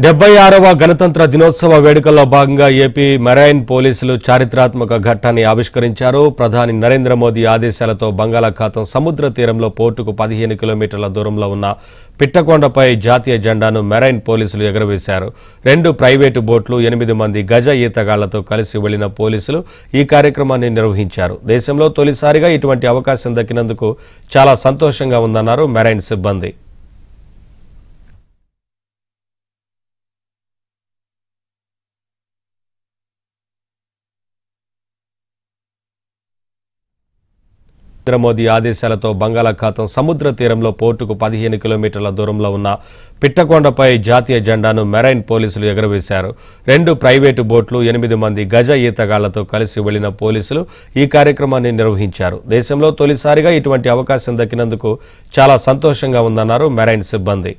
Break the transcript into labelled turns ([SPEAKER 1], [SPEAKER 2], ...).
[SPEAKER 1] 76వ గణతంత్ర దినోత్సవ వేడుకల్లో భాగంగా ఏపీ మెరైన్ పోలీసులు చారిత్రాత్మక ఘట్టాన్ని ఆవిష్కరించారు. ప్రధాని నరేంద్ర మోదీ ఆదేశాలతో బంగాళాఖాతం సముద్ర తీరంలో పోర్టుకు 15 కిలోమీటర్ల దూరంలో ఉన్న పిట్టకొండపై జాతీయ జెండాను మెరైన్ పోలీసులు ఎగురవేశారు. 2 ప్రైవేటు బోట్లు 8 మంది గజ ఈతగాళ్లతో కలిసి వెళ్లిన పోలీసులు ఈ కార్యక్రమాన్ని నిర్వహించారు. దేశంలో తొలిసారిగా ఇటువంటి అవకాశం దక్కినందుకు చాలా సంతోషంగా ఉందన్నారు మెరైన్ సిబ్బంది. నరేంద్ర మోదీ ఆదేశాలతో బంగాళాఖాతం సముద్ర తీరంలో పోర్టుకు 15 కిలోమీటర్ల దూరంలో ఉన్న పిట్టకొండపై జాతీయ జెండాను మెరైన్ పోలీసులు ఎగురవేశారు. 2 ప్రైవేటు బోట్లు 8 మంది గజ ఈతగాళ్లతో కలిసి వెళ్లిన పోలీసులు ఈ కార్యక్రమాన్ని నిర్వహించారు. దేశంలో తొలిసారిగా ఇటువంటి అవకాశం దక్కినందుకు చాలా సంతోషంగా ఉందన్నారు మెరైన్ సిబ్బంది.